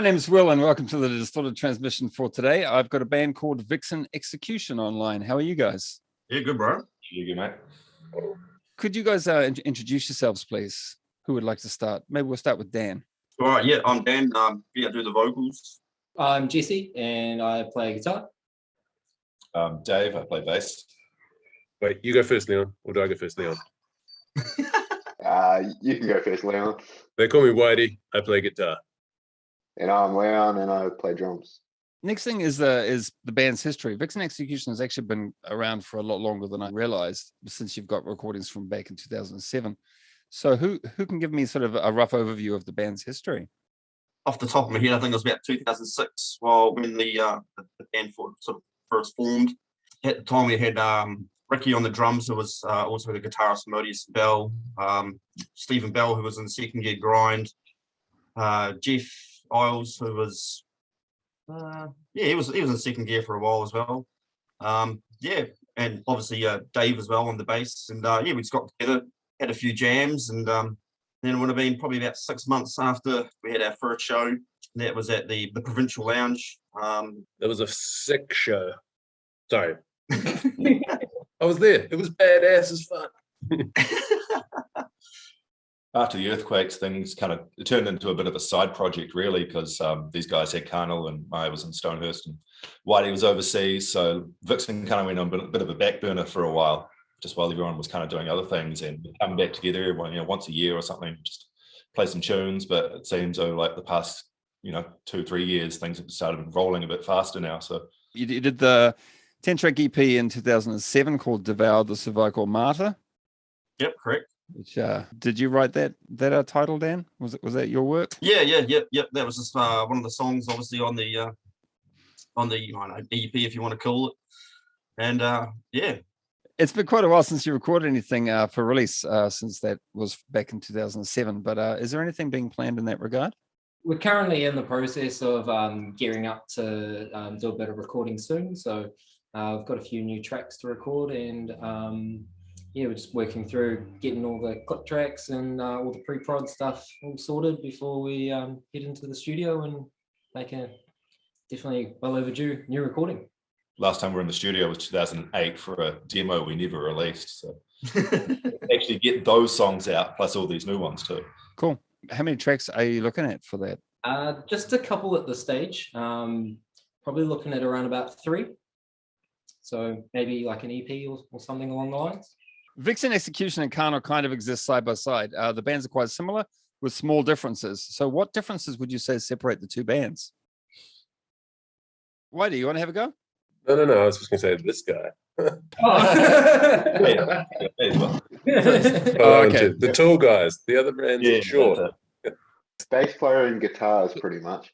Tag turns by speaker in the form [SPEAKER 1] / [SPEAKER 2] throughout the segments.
[SPEAKER 1] my name is Will, and welcome to the Distorted Transmission for today. I've got a band called Vixen Execution online. How are you guys?
[SPEAKER 2] Yeah, good, bro.
[SPEAKER 3] You good, mate?
[SPEAKER 1] Could you guys introduce yourselves, please? Who would like to start? Maybe we'll start with Dan.
[SPEAKER 2] All right, yeah, I'm Dan. I do the vocals.
[SPEAKER 4] I'm Jesse, and I play guitar.
[SPEAKER 3] Dave, I play bass.
[SPEAKER 5] Wait, you go first, Leon, or do I go first, Leon?
[SPEAKER 6] You can go first, Leon.
[SPEAKER 5] They call me Whitey. I play guitar.
[SPEAKER 6] And I'm Leon, and I play drums.
[SPEAKER 1] Next thing is the band's history. Vixen Execution has actually been around for a lot longer than I realized, since you've got recordings from back in 2007. So who can give me sort of a rough overview of the band's history?
[SPEAKER 2] Off the top of my head, I think it was about 2006, when the band sort of first formed. At the time, we had Ricky on the drums, who was also the guitarist Modius Bell, Stephen Bell, who was in the second year grind, Jeff Isles, who was he was in second gear for a while as well. And obviously Dave as well on the bass. And we just got together, had a few jams, and then it would have been probably about 6 months after we had our first show. That was at the Provincial Lounge.
[SPEAKER 5] That was a sick show. Sorry. I was there. It was badass as fuck.
[SPEAKER 3] After the earthquakes, things kind of turned into a bit of a side project, really, because these guys had Carnal and I was in Stonehurst and Whitey was overseas. So Vixen kind of went on a bit of a back burner for a while, just while everyone was kind of doing other things, and coming back together, everyone, once a year or something, just play some tunes. But it seems like the past, 2-3 years, things have started rolling a bit faster now. So
[SPEAKER 1] You did the 10-track EP in 2007 called Devour the Cervical Martyr.
[SPEAKER 2] Yep, correct.
[SPEAKER 1] Which did you write that title, Dan? Was that your work?
[SPEAKER 2] Yeah. That was just one of the songs, obviously on the EP, if you want to call it. And
[SPEAKER 1] It's been quite a while since you recorded anything for release, since that was back in 2007. But is there anything being planned in that regard?
[SPEAKER 4] We're currently in the process of gearing up to do a bit of recording soon. So we've got a few new tracks to record, and we're just working through getting all the clip tracks and all the pre-prod stuff all sorted before we head into the studio and make a definitely well overdue new recording.
[SPEAKER 3] last time we were in the studio was 2008 for a demo we never released. So actually get those songs out, plus all these new ones too.
[SPEAKER 1] Cool. How many tracks are you looking at for that?
[SPEAKER 4] Just a couple at this stage. Probably looking at around about 3. So maybe like an EP or something along the lines.
[SPEAKER 1] Vixen Execution and Carnal kind of exist side by side. The bands are quite similar with small differences. So what differences would you say separate the two bands? Why do you want to have a go?
[SPEAKER 5] No. I was just going to say this guy.
[SPEAKER 1] Okay.
[SPEAKER 5] The tall guys. The other band's short.
[SPEAKER 6] Bass player and guitars, pretty much.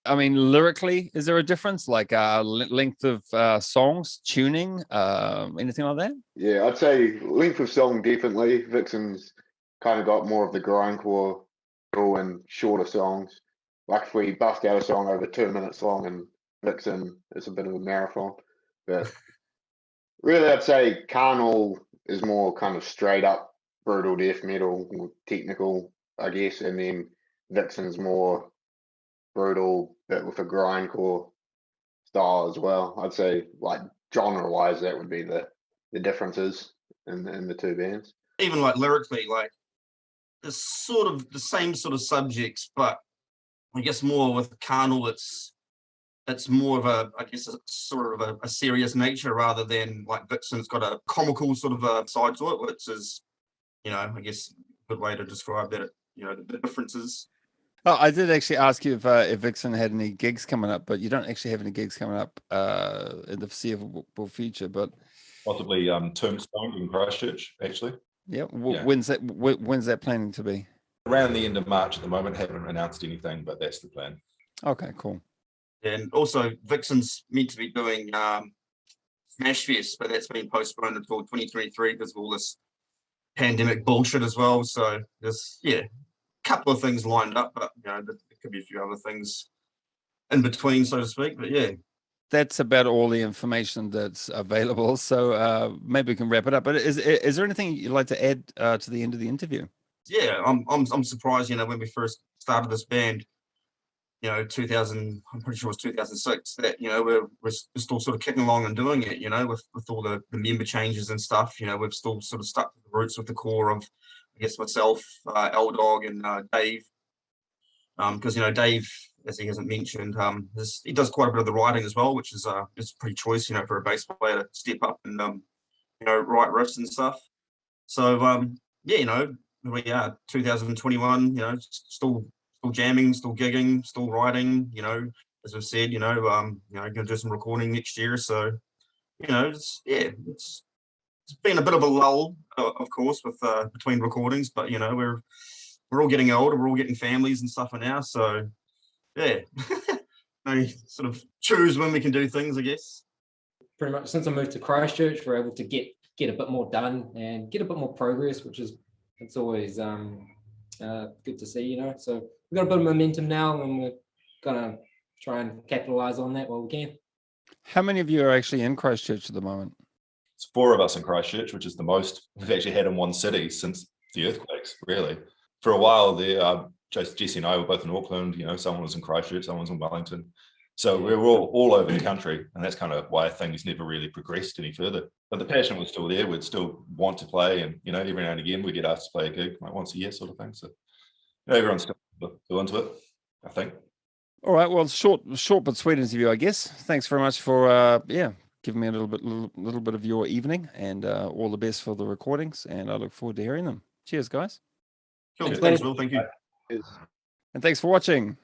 [SPEAKER 1] I mean, lyrically, is there a difference? Like length of songs, tuning, anything like that?
[SPEAKER 6] Yeah, I'd say length of song, definitely. Vixen's kind of got more of the grindcore and shorter songs. Like if we bust out a song over 2 minutes long, and Vixen is a bit of a marathon. But really, I'd say Carnal is more kind of straight up brutal death metal, more technical, I guess, and then Vixen's more brutal, but with a grindcore style as well. I'd say, like, genre-wise, that would be the differences in the two bands.
[SPEAKER 2] Even like lyrically, like it's sort of the same sort of subjects, but I guess more with Carnal, it's more of a serious nature rather than like Vixen's got a comical sort of a side to it, which is, I guess a good way to describe that. The differences.
[SPEAKER 1] Oh, I did actually ask you if Vixen had any gigs coming up, but you don't actually have any gigs coming up in the foreseeable future. But
[SPEAKER 3] possibly Tombstone in Christchurch, actually.
[SPEAKER 1] Yeah. When's that planning to be?
[SPEAKER 3] Around the end of March at the moment. Haven't announced anything, but that's the plan.
[SPEAKER 1] Okay, cool.
[SPEAKER 2] And also, Vixen's meant to be doing Smash Fest, but that's been postponed until 2023 because of all this pandemic bullshit as well. So there's couple of things lined up, but there could be a few other things in between, so to speak. But
[SPEAKER 1] that's about all the information that's available. So maybe we can wrap it up. But is there anything you'd like to add to the end of the interview?
[SPEAKER 2] Yeah, I'm surprised. When we first started this band, 2000, I'm pretty sure it was 2006, that, we're still sort of kicking along and doing it, with all the member changes and stuff. We've still sort of stuck to the roots with the core of, I guess, myself, L-Dog and Dave. Because, Dave, as he hasn't mentioned, he does quite a bit of the writing as well, which is pretty choice, for a bass player to step up and, write riffs and stuff. So, we are 2021, still jamming, still gigging, still writing, as I've said, going to do some recording next year. So, it's been a bit of a lull, of course, with between recordings, but, we're all getting older, we're all getting families and stuff now. So, yeah, we sort of choose when we can do things, I guess.
[SPEAKER 4] Pretty much since I moved to Christchurch, we're able to get a bit more done and get a bit more progress, it's always good to see, So we've got a bit of momentum now, and we're gonna try and capitalize on that while we can.
[SPEAKER 1] How many of you are actually in Christchurch at the moment?
[SPEAKER 3] It's 4 of us in Christchurch, which is the most we've actually had in one city since the earthquakes, really. For a while there, Jesse and I were both in Auckland, someone was in Christchurch, someone was in Wellington. So we were all over the country, and that's kind of why things never really progressed any further. But the passion was still there. We'd still want to play, and, every now and again we get asked to play a gig, like once a year sort of thing. So everyone's still into it, I think.
[SPEAKER 1] All right, well, short but sweet interview, I guess. Thanks very much for giving me a little bit of your evening, and all the best for the recordings, and I look forward to hearing them. Cheers, guys.
[SPEAKER 2] Cool. Thanks, Will. Thank you.
[SPEAKER 6] Cheers.
[SPEAKER 1] And thanks for watching.